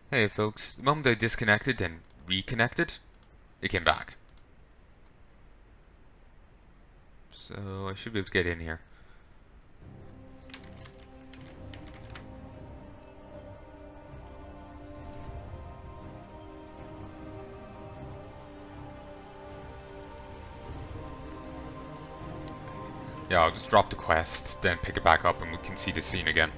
Hey folks, the moment I disconnected and reconnected, it came back. So I should be able to get in here. Yeah, I'll just drop the quest, then pick it back up and we can see the scene again.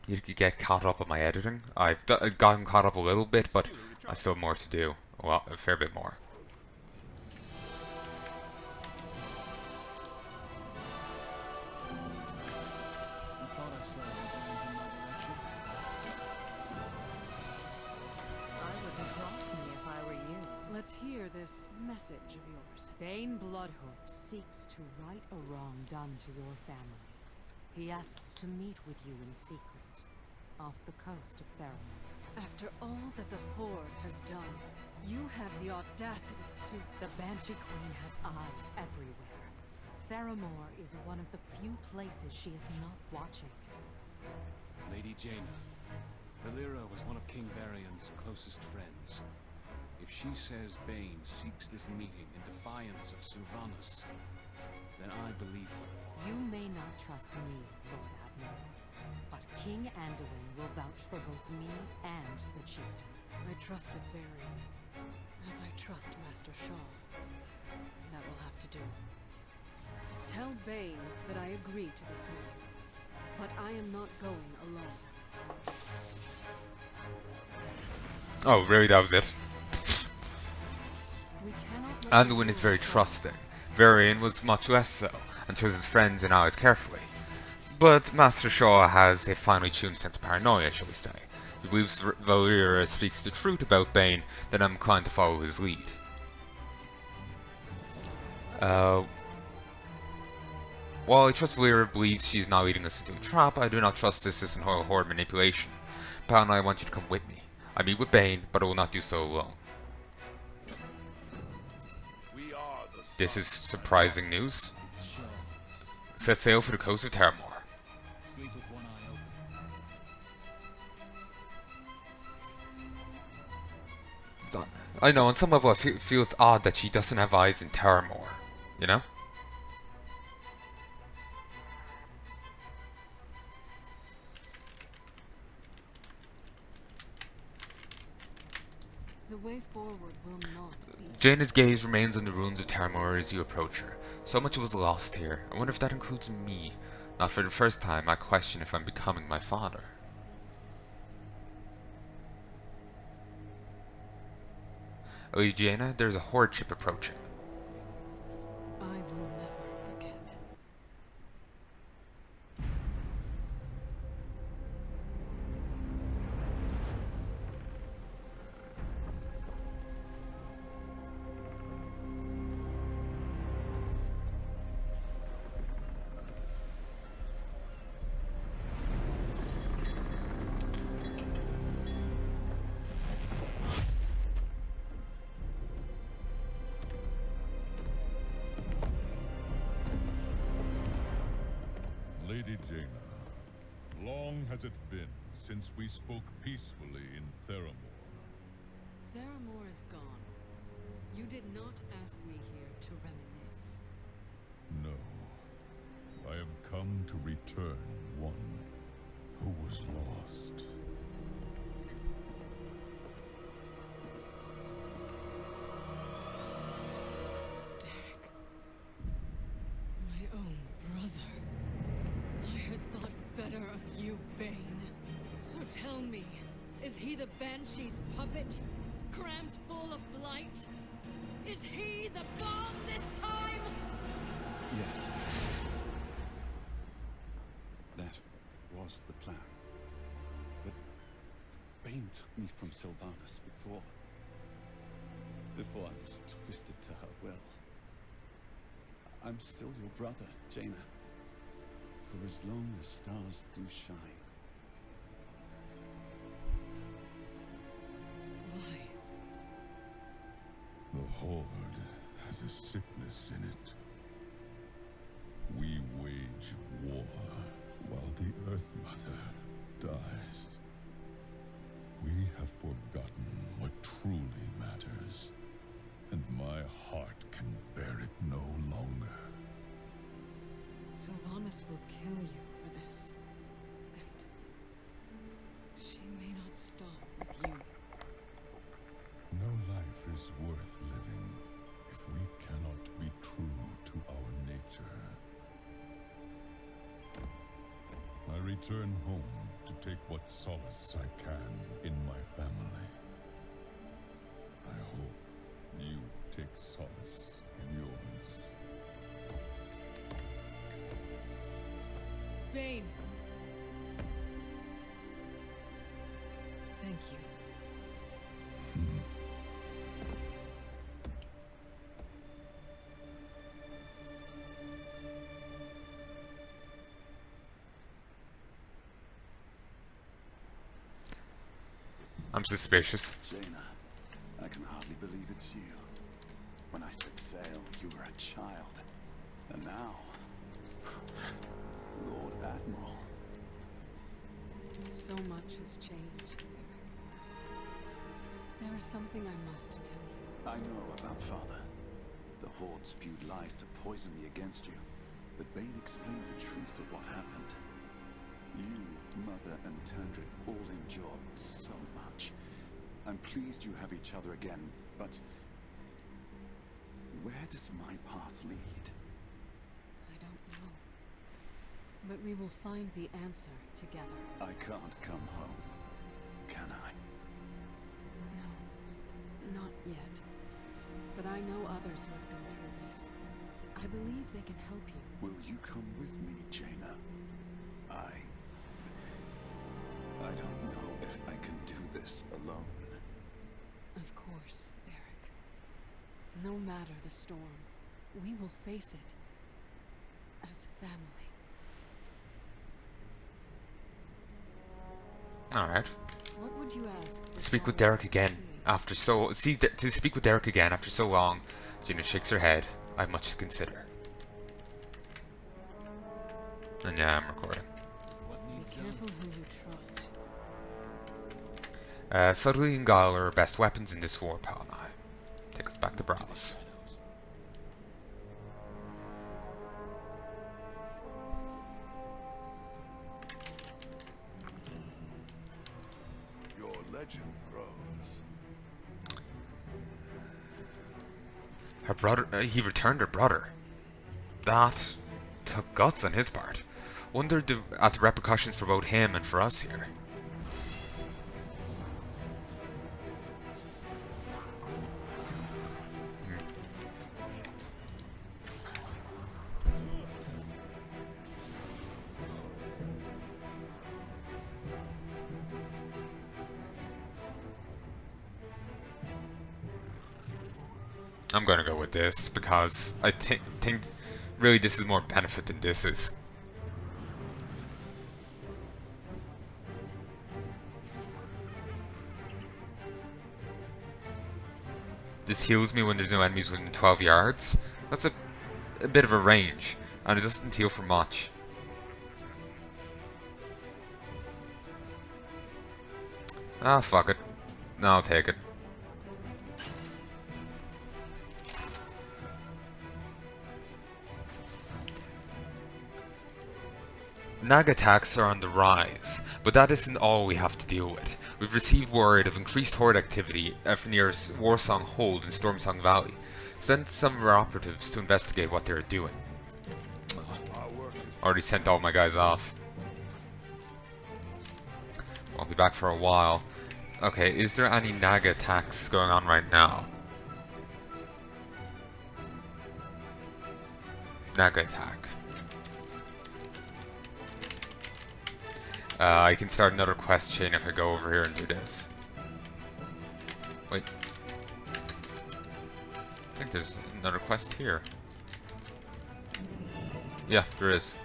You could get caught up on my editing. I've gotten caught up a little bit, but I still have more to do. Well, a fair bit more. Let's hear this message of yours. Bane Bloodhoof seeks to right a wrong done to your family. He asks to meet with you in secret, off the coast of Theramore. After all that the Horde has done, you have the audacity to... The Banshee Queen has eyes everywhere. Theramore is one of the few places she is not watching. Lady Jaina, Valera was one of King Varian's closest friends. If she says Bane seeks this meeting in defiance of Sylvanas, then I believe her. You may not trust me, Lord Admiral, but King Anduin will vouch for both me and the chieftain. I trusted Varian, as I trust Master Shaw. That will have to do. Tell Bane that I agree to this meeting, but I am not going alone. Oh, really? That was it? Anduin is very trusting. Varian was much less so, and chose his friends and allies carefully. But Master Shaw has a finely tuned sense of paranoia, shall we say. He believes Valera speaks the truth about Bane, then I'm inclined to follow his lead. While I trust Valera believes she's now leading us into a trap, I do not trust this as an Horde manipulation. Palnai, I want you to come with me. I meet with Bane, but I will not do so alone. This is surprising news. Set sail for the coast of Theramore. Sleep with one eye open. I know, on some level I feel it's odd that she doesn't have eyes in Theramore, you know? The way forward will not be... Jaina's gaze remains on the ruins of Theramore as you approach her. So much was lost here. I wonder if that includes me. Not for the first time, I question if I'm becoming my father. Lady Jaina, there's a horde ship approaching. I will never forget. Lady Jaina, long has it been since we spoke peacefully in Theramore. Theramore is gone. You did not ask me here to reminisce. No, I have come to return one who was lost. Derek. My own brother. I had thought better of you, Bane. So tell me, is he the Banshee's puppet? Crammed full of blight? Is he the bomb this time? Yes. That was the plan. But Bane took me from Sylvanas before I was twisted to her will. I'm still your brother, Jaina. For as long as stars do shine. Why? The Horde has a sickness in it. We wage war while the Earth Mother dies. We have forgotten what truly matters, and my heart can bear it no longer. Sylvanas will kill you for this. And she may not stop with you. No life is worth living if we cannot be true to our nature. I return home to take what solace I can in my family. I hope you take solace in yours. Bane! Thank you. I'm suspicious. Jaina, I can hardly believe it's you. When I set sail, you were a child. And now, Lord Admiral. So much has changed. There is something I must tell you. I know about Father. The Horde spewed lies to poison me against you. But Bane explained the truth of what happened. You, Mother, and Tundra all endured so much. I'm pleased you have each other again, but where does my path lead? I don't know. But we will find the answer together. I can't come home, can I? No, not yet. But I know others who have been through this. I believe they can help you. Will you come with me, Jaina? I don't know if I can do this alone. Of course, Eric. No matter the storm, we will face it as family. Alright. What would you ask? for Speak with Palnai Derek to again see? after so... to speak with Derek again after so long. Gina shakes her head. I have much to consider. And yeah, I'm recording. What Be needs done? careful who you trust. Subtlety and guile are our best weapons in this war, Palnai. Take us back to Bravos. Your legend grows. Her brother... he returned her brother. That took guts on his part. Wondered at the repercussions for both him and for us here. I'm gonna go with this because I think really this is more benefit than this is. This heals me when there's no enemies within 12 yards. That's a bit of a range, and it doesn't heal for much. Ah, fuck it. No, I'll take it. Nag attacks are on the rise, but that isn't all we have to deal with. We've received word of increased horde activity near Warsong Hold in Stormsong Valley. Sent some of our operatives to investigate what they're doing. Already sent all my guys off. Won't be back for a while. Okay, is there any Naga attacks going on right now? Naga attack. I can start another quest chain if I go over here and do this. Wait. I think there's another quest here. Yeah, there is.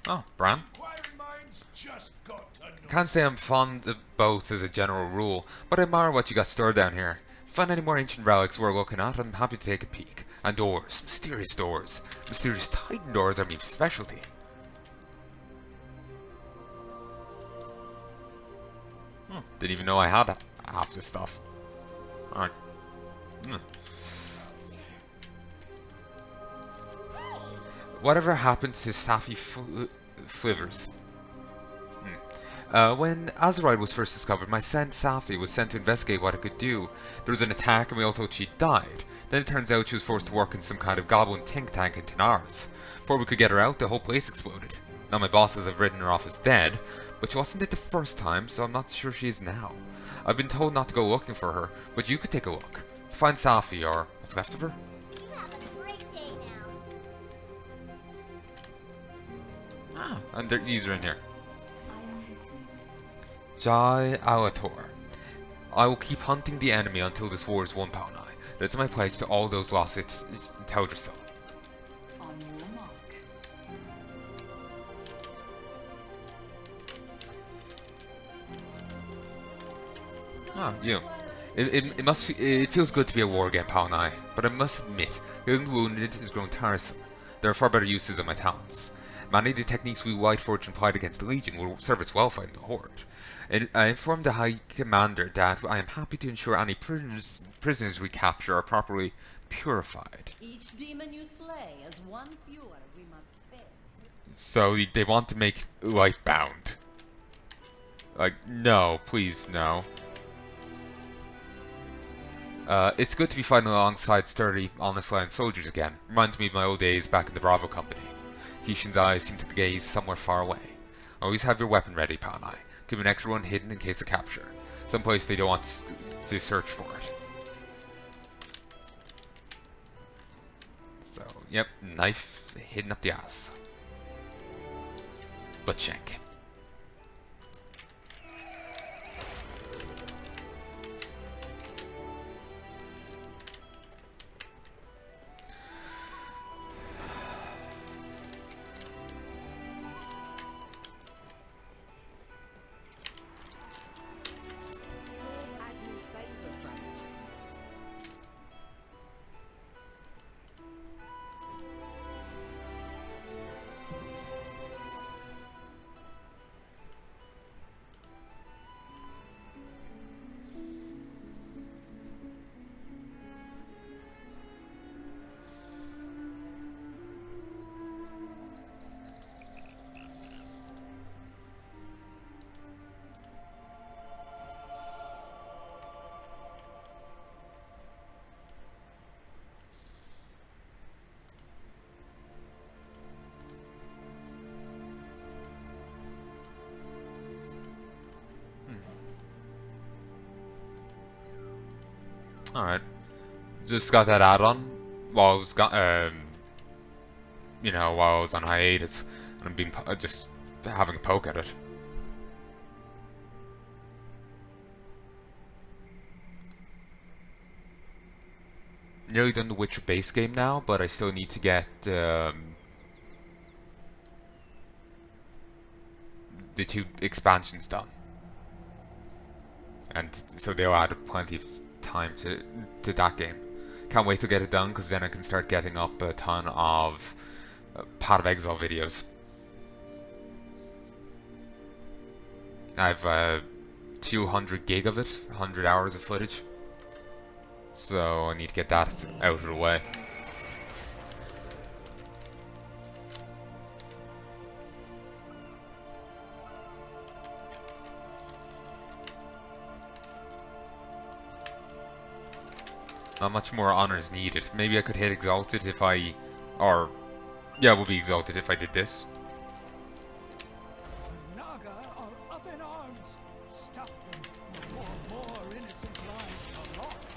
Oh, Bran? Inquiring minds just got to know. can't say I'm fond of boats as a general rule, but I admire what you got stored down here. If you find any more ancient relics worth looking at, I'm happy to take a peek. And doors. Mysterious doors. Mysterious Titan doors are my specialty. Didn't even know I had half this stuff. Alright. Whatever happened to Safi Flivers? When Azeroth was first discovered, my son Safi was sent to investigate what it could do. There was an attack and we all thought she died. Then it turns out she was forced to work in some kind of goblin think tank in Tanaris. Before we could get her out, the whole place exploded. Now my bosses have written her off as dead, but she wasn't dead the first time, so I'm not sure she is now. I've been told not to go looking for her, but you could take a look. Find Safi, or what's left of her. You have a great day now. And these are in here. I am listening. Jai Alator. I will keep hunting the enemy until this war is won, Palnai. That's my pledge to all those lost Teldrassil. On your mark. You. It feels good to be a war again, Palnai, but I must admit, healing the wounded has grown tiresome. There are far better uses of my talents. Many of the techniques we White Fortune applied against the Legion will serve us well fighting the Horde. I informed the High Commander that I am happy to ensure any prisoners we capture are properly purified. Each demon you slay is one fewer we must face. So they want to make life bound. Like, no, please, no. It's good to be fighting alongside sturdy, honest line soldiers again. Reminds me of my old days back in the Bravo Company. Kishin's eyes seem to gaze somewhere far away. Always have your weapon ready, Palnai. Keep an extra one hidden in case of capture. Someplace they don't want to search for it. So, yep, knife hidden up the ass. Butt check. Agnes favor from it. Alright. Just got that add-on while I was while I was on hiatus, and I've been just having a poke at it. Nearly done the Witcher base game now, but I still need to get the 2 expansions done, and so they'll add plenty of time to that game. Can't wait to get it done, because then I can start getting up a ton of Path of Exile videos. I have 200 gig of it, 100 hours of footage, so I need to get that out of the way. Not much more honor is needed. Maybe I could hit Exalted if I... Or... Yeah, it would be Exalted if I did this. Naga are up in arms. Stop them before more innocent lives are lost.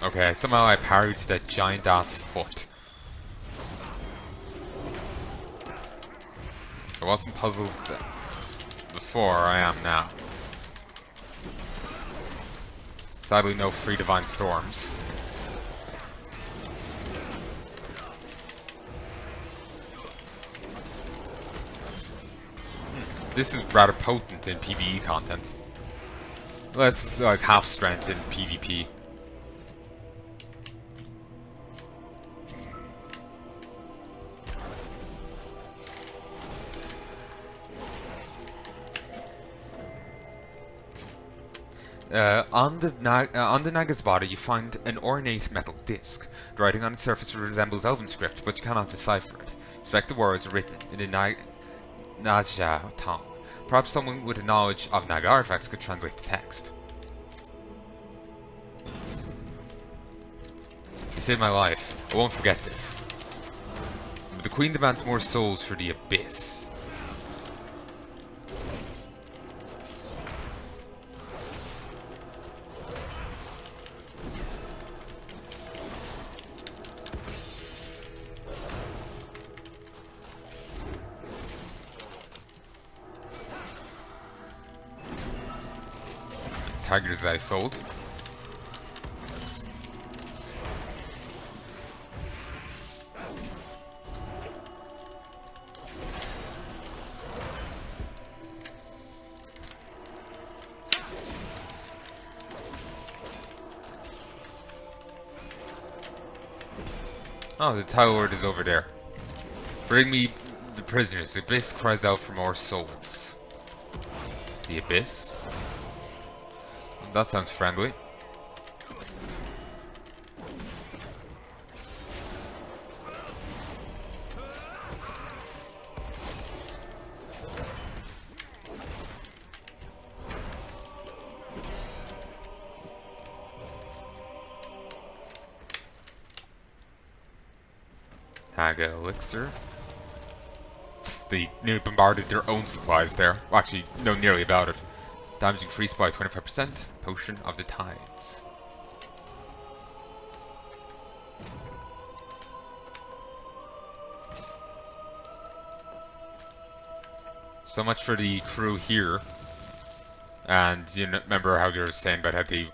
Okay, somehow I parried that giant ass foot. I wasn't puzzled before, I am now. Sadly, no free divine storms. This is rather potent in PvE content. Less like half strength in PvP. On the Naga's body, you find an ornate metal disc. The writing on its surface resembles Elven script, but you cannot decipher it. Suspect the words written in the Naja tongue. Perhaps someone with a knowledge of Naga artifacts could translate the text. You saved my life. I won't forget this. But the Queen demands more souls for the Abyss. Tiger's Eye sold. Oh, the Tile Lord is over there. Bring me the prisoners. The Abyss cries out for more souls. The Abyss? That sounds friendly. Naga elixir. They nearly bombarded their own supplies there. Well, actually, no, nearly about it. Damage increased by 25%. Potion of the Tides. So much for the crew here. And you remember how they were saying about how they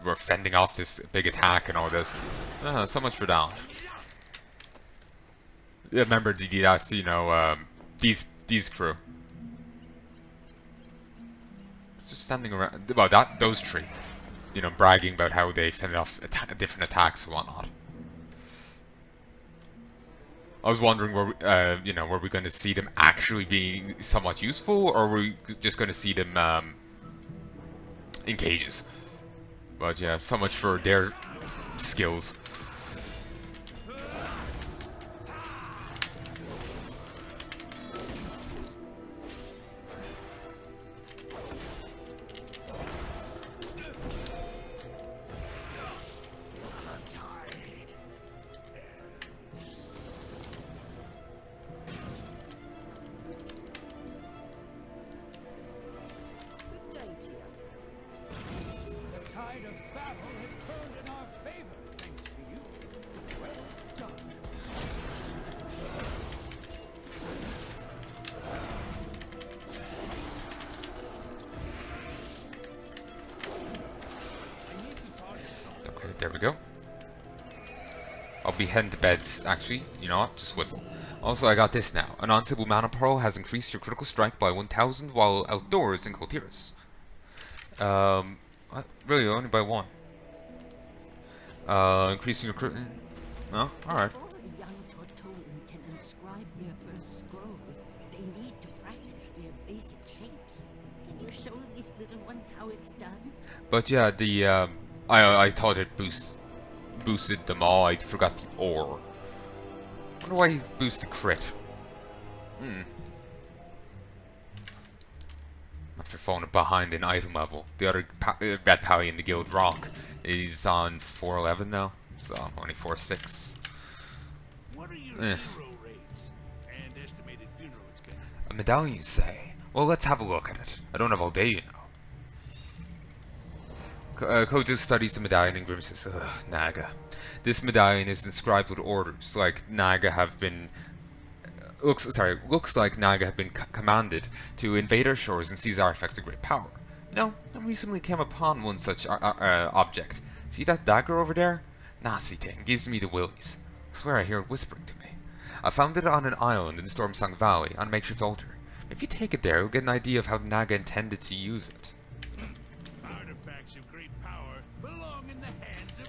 were fending off this big attack and all this. So much for that. Yeah, remember that's these crew. Just standing around, well, those three, bragging about how they fended off different attacks and whatnot. I was wondering, were we going to see them actually being somewhat useful, or were we just going to see them in cages? But yeah, so much for their skills. There we go. I'll be heading to bed, actually. You know what? Just whistle. Also, I got this now. An unstable mana pearl has increased your critical strike by 1000 while outdoors in Kotiris. Really, only by 1. Increasing your critical... Oh, alright. Before a young Tortolan can inscribe their first scroll, they need to practice their basic shapes. Can you show these little ones how it's done? But yeah, the I thought it boosted them all. I forgot the ore. Wonder why he boosted crit. After falling behind in item level, the other red pally in the guild, Rock, is on 411 now, so I'm only 4.6. What are your hero rates and estimated funeral expenses? A medallion, you say? Well, let's have a look at it. I don't have all day, you know. Kojo studies the medallion and grimaces. Ugh, Naga. This medallion is inscribed with orders, like Naga have been... looks like Naga have been commanded to invade our shores and seize artifacts of great power. No, I recently came upon one such object. See that dagger over there? Nasty thing, gives me the willies. I swear I hear it whispering to me. I found it on an island in Stormsong Valley, on a makeshift altar. If you take it there, you'll get an idea of how Naga intended to use it. Artifacts of great power belong in the hands of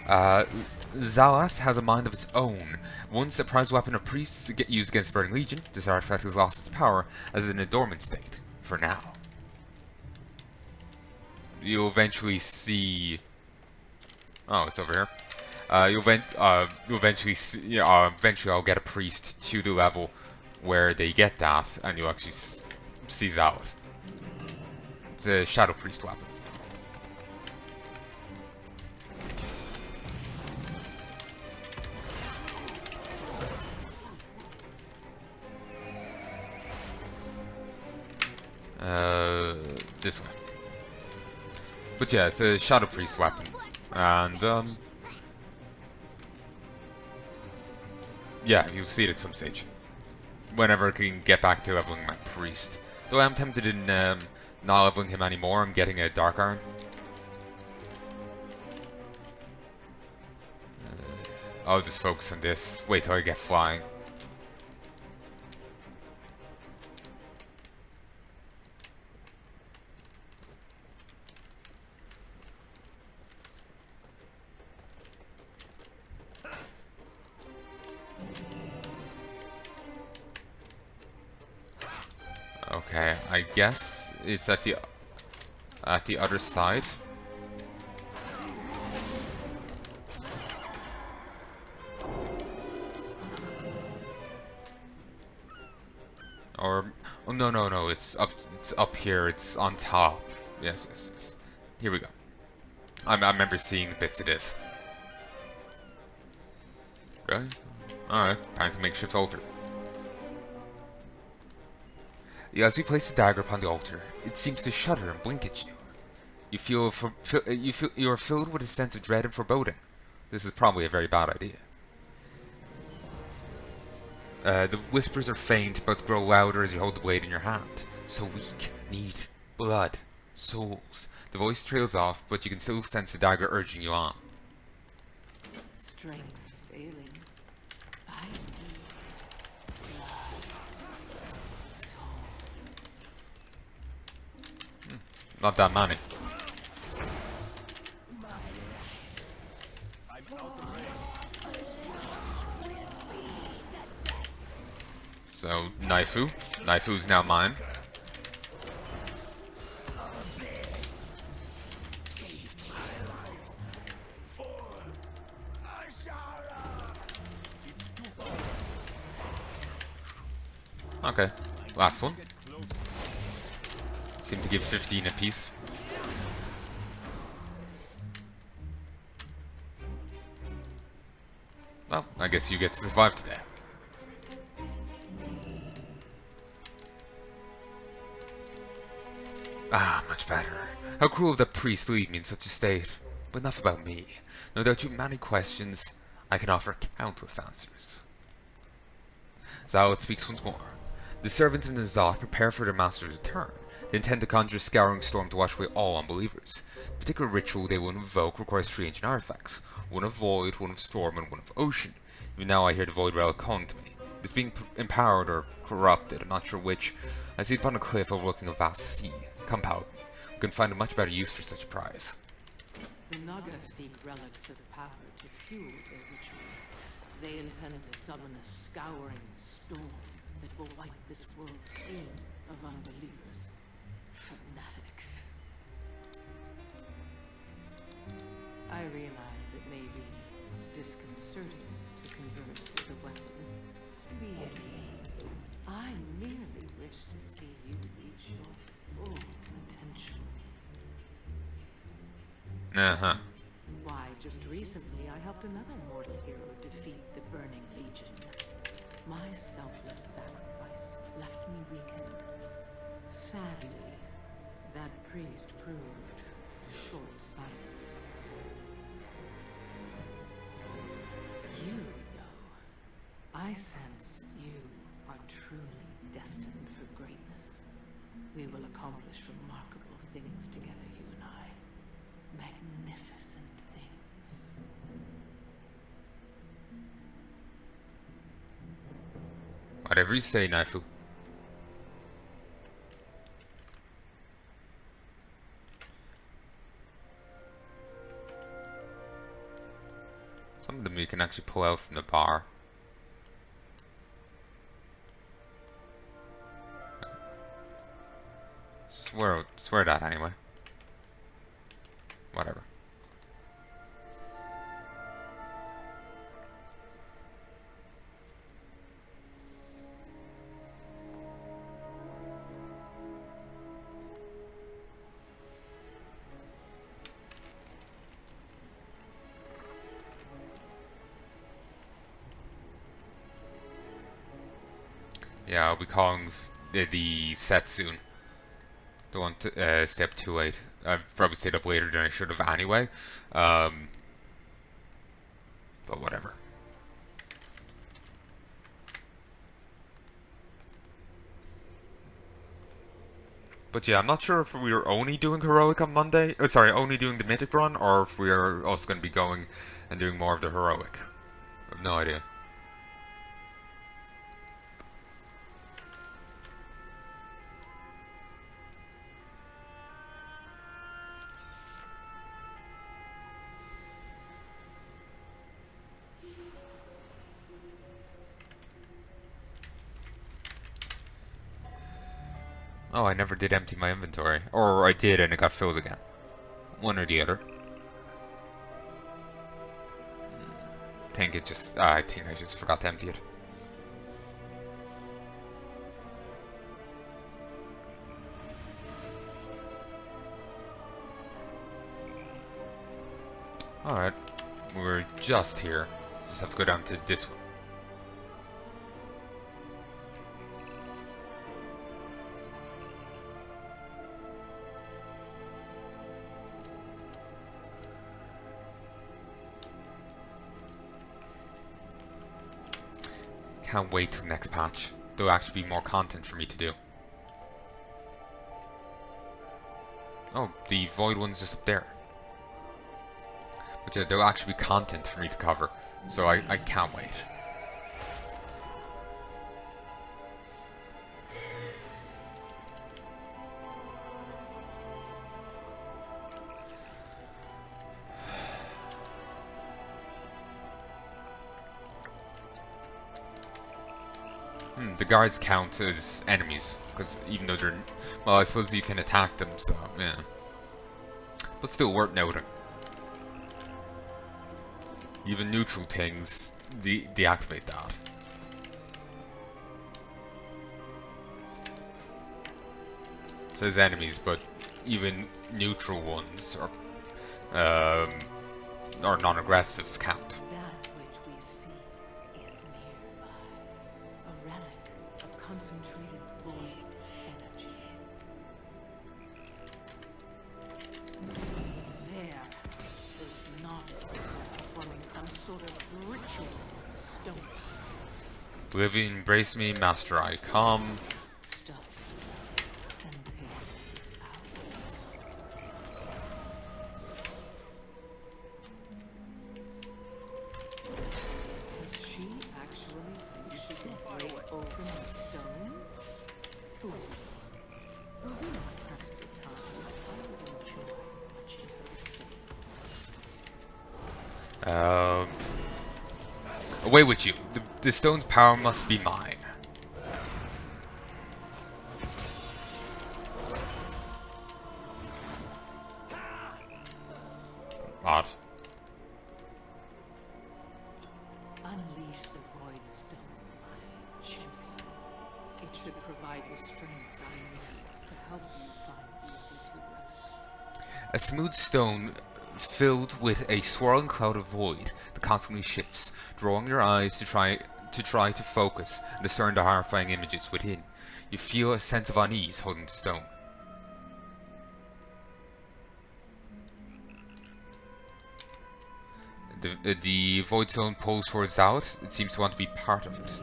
elders. Zalat has a mind of its own. Once a prized weapon of priests to get used against the Burning Legion, this artifact has lost its power as in a dormant state, for now. You'll eventually see... Oh, it's over here. You'll eventually see... eventually I'll get a priest to the level where they get that, and you'll actually see Zalat. It's a Shadow Priest weapon. This way. But yeah, it's a Shadow Priest weapon. And, yeah, you'll see it at some stage. Whenever I can get back to leveling my Priest. Though I am tempted in, not leveling him anymore, I'm getting a Dark Iron. I'll just focus on this. Wait till I get flying. Okay, I guess it's at the other side. Or oh no, it's up here, it's on top. Yes. Here we go. I remember seeing bits of this. Really? Alright, time to makeshift altar. As you place the dagger upon the altar, it seems to shudder and blink at you. You are filled with a sense of dread and foreboding. This is probably a very bad idea. The whispers are faint, but grow louder as you hold the blade in your hand. So weak, need blood, souls. The voice trails off, but you can still sense the dagger urging you on. Strength failing. I need blood. Not that many. So, Knifu. Knifu's now mine. Okay, last one. Seem to give 15 apiece. Well, I guess you get to survive today. Ah, much better. How cruel of that priest to leave me in such a state. But enough about me. No doubt you have many questions. I can offer countless answers. Zalat speaks once more. The servants in Azeroth prepare for their master's return. They intend to conjure a scouring storm to wash away all unbelievers. The particular ritual they will invoke requires 3 ancient artifacts. One of Void, one of Storm, and one of Ocean. Even now I hear the Void Relic calling to me. It is being empowered or corrupted, I'm not sure which. I see it upon a cliff overlooking a vast sea. Come Paladin. We can find a much better use for such a prize. The Naga seek relics of power to fuel their ritual. They intend to summon a scouring storm that will wipe this world clean of unbelievers. Fanatics. I realize it may be disconcerting to converse with a weapon. Be at ease. I merely wish to see you reach your full potential. Uh-huh. Why, just recently I helped another mortal hero defeat the Burning Legion. My selfless sacrifice left me weakened. Sadly, that priest proved short-sighted. You, though, I sense you are truly destined for greatness. accomplished remarkable things together, you and I. Magnificent things. Whatever you say, Knifu. Some of them you can actually pull out from the bar. Swear that anyway. Whatever. Yeah, I'll be calling the set soon. Don't want to stay up too late. I've probably stayed up later than I should have anyway. But whatever. But yeah, I'm not sure if we are only doing heroic on Monday. Oh, sorry, only doing the mythic run, or if we are also going to be going and doing more of the heroic. I have no idea. Oh, I never did empty my inventory. Or I did and it got filled again. One or the other. I think I just forgot to empty it. Alright. We're just here. Just have to go down to this one. Can't wait till the next patch. There'll actually be more content for me to do. Oh, the void one's just up there. But yeah, there'll actually be content for me to cover. So I can't wait. The guards count as enemies, because even though they're... Well, I suppose you can attack them, so, yeah. But still worth noting. Even neutral things, deactivate that. So there's enemies, but even neutral ones, or non-aggressive count. That which we seek is nearby. A relic of concentrated void energy. There, those novices are performing some sort of ritual in stone. Oblivion, embrace me, master I come. Stuff and taste ours. Does she actually think she can break open the stone? Fool. Will we not pass the time? I would enjoy watching her fail. Away with you. The stone's power must be mine. Odd. Unleash the void stone, my champion. It should provide the strength I need to help you find the other two relics. A smooth stone filled with a swirling cloud of void that constantly shifts, drawing your eyes to try to focus and discern the horrifying images within. You feel a sense of unease holding the stone. The void stone pulls towards out. It seems to want to be part of it.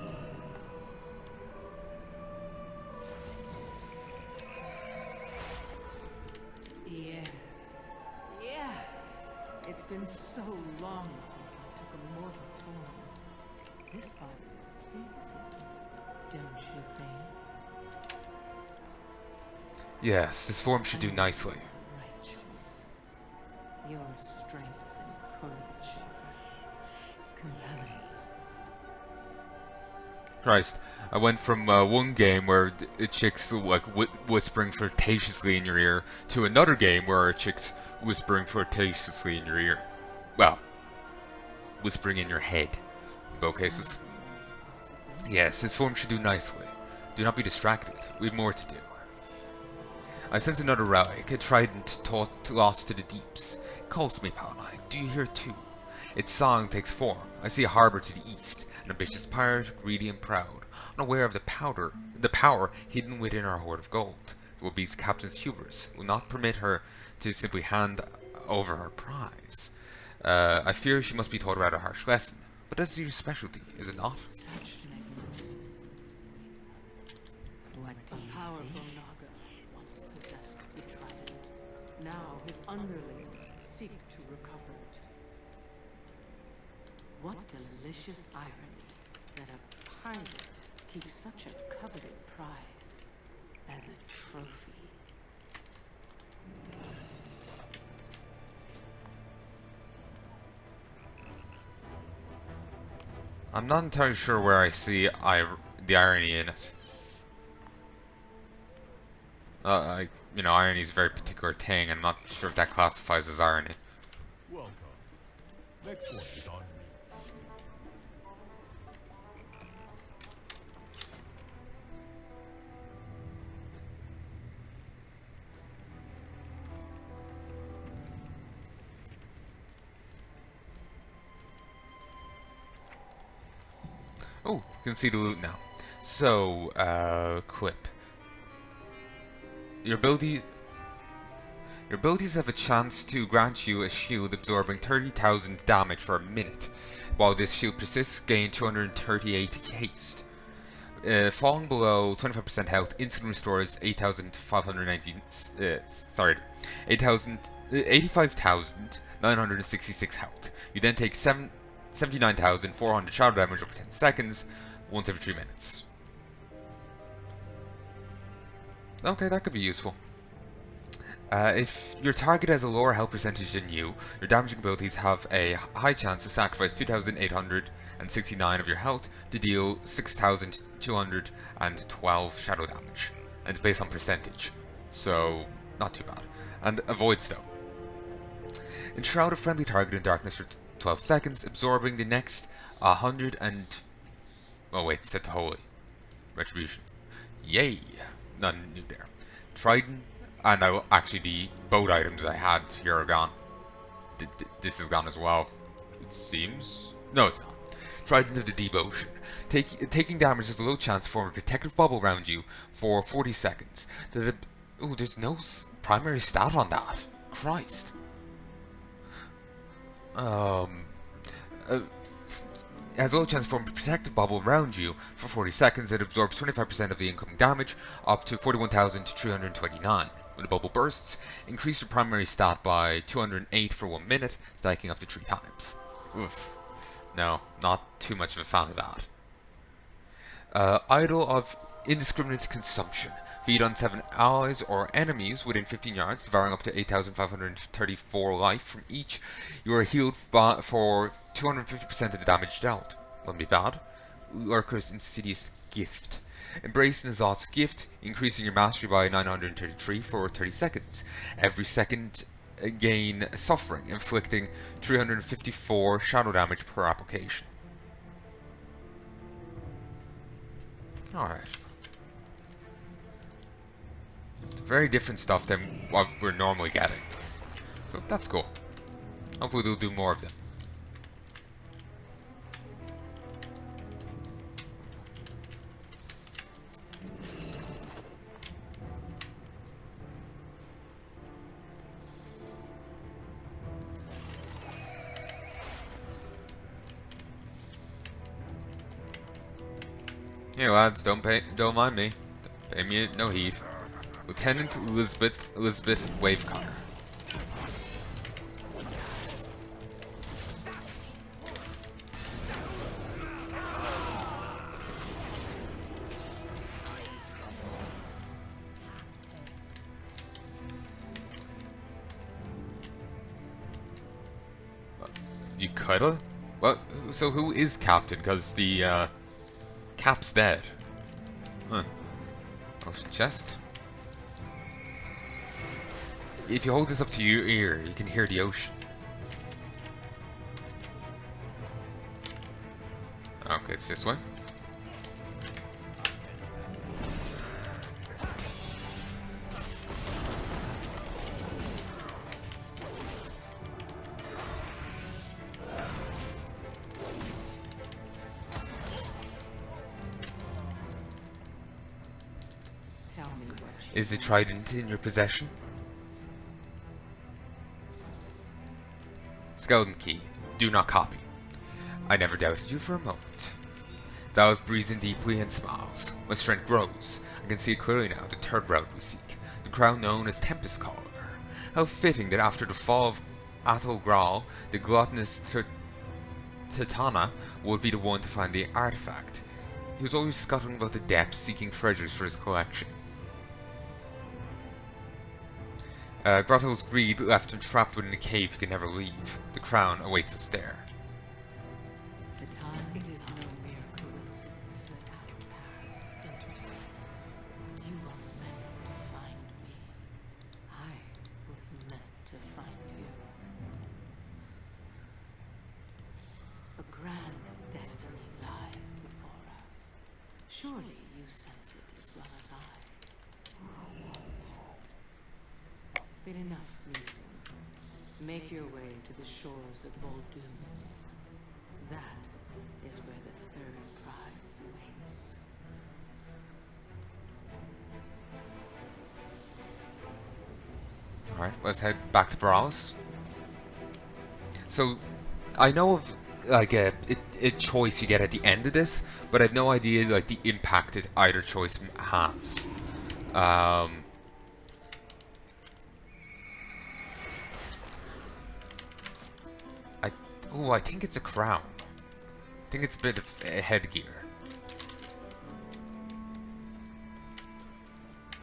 been so long since I took a mortal form. This fire is pleasing, don't you think? Yes, this form should do nicely. Right choice. Your strength and courage are compelling. Christ, I went from one game where chicks like whispering flirtatiously in your ear to another game where chicks whispering flirtatiously in your ear. Well, whispering in your head, in both cases. Yes, this form should do nicely. Do not be distracted. We have more to do. I sense another relic, a trident lost to the deeps. It calls me, Palnai. Do you hear it too? Its song takes form. I see a harbor to the east, an ambitious pirate, greedy and proud, unaware of the power hidden within our hoard of gold. It will be captain's hubris. Will not permit her to simply hand over her prize. I fear she must be taught a rather harsh lesson, but that's your specialty, is it not? Such magnificence. What do A you powerful see? Naga once possessed the trident. Now his underlings seek to recover it. What delicious irony that a pirate keeps such a coveted prize as a trophy. I'm not entirely sure where I see the irony in it. Irony is a very particular thing. I'm not sure if that classifies as irony. Welcome. Next one is on me. Oh, you can see the loot now. So, equip. Your abilities have a chance to grant you a shield absorbing 30,000 damage for a minute. While this shield persists, gain 238 haste. Falling below 25% health, instantly restores 85,966 health. You then take 79,400 shadow damage over 10 seconds, once every 3 minutes. Okay, that could be useful. If your target has a lower health percentage than you, your damaging abilities have a high chance to sacrifice 2,869 of your health to deal 6,212 shadow damage. And it's based on percentage, so not too bad. And avoid stone. Enshroud a friendly target in darkness for 12 seconds, absorbing the next 100 and... Oh wait, set to holy. Retribution. Yay! None new there. Trident, and actually the boat items I had here are gone. This is gone as well, it seems. No, it's not. Trident of the Deep Ocean. Taking damage has a low chance to form a protective bubble around you for 40 seconds. There's no primary stat on that. Christ. It has a low chance to form a protective bubble around you for 40 seconds. It absorbs 25% of the incoming damage, up to 41,329. When the bubble bursts, increase your primary stat by 208 for 1 minute, stacking up to 3 times. Oof. No, not too much of a fan of that. Idol of Indiscriminate Consumption. Feed on 7 allies or enemies within 15 yards, devouring up to 8,534 life from each. You are healed for 250% of the damage dealt. Wouldn't be bad. Lurker's Insidious Gift. Embrace N'Zoth's Gift, increasing your mastery by 933 for 30 seconds. Every second gain Suffering, inflicting 354 shadow damage per application. Alright. It's very different stuff than what we're normally getting. So that's cool. Hopefully they'll do more of them. Hey lads, don't mind me. Pay me no heed. Lieutenant Elizabeth Wavecutter. You cuddle? Well, so who is Captain? Because the, Cap's dead. Huh. Ocean chest. If you hold this up to your ear, you can hear the ocean. Okay, it's this way. Tell me what Is the trident in your possession? Skeleton key. Do not copy. I never doubted you for a moment. Dallas breathes in deeply and smiles. My strength grows. I can see clearly now the third route we seek, the crown known as Tempest Caller. How fitting that after the fall of Athol Graal, the gluttonous Titana would be the one to find the artifact. He was always scuttling about the depths, seeking treasures for his collection. Grotto's greed left him trapped within a cave he could never leave. The crown awaits us there. the time it is no mere coincidence that our paths intersect. You were meant to find me. I was meant to find you. A grand destiny lies before us. Surely you sense it as well as I. But enough musing. Make your way to the shores of Voldoon. That is where the third prize awaits. Alright, let's head back to Boralis. So, I know of like a choice you get at the end of this, but I have no idea like the impact that either choice has. I think it's a crown. I think it's a bit of headgear.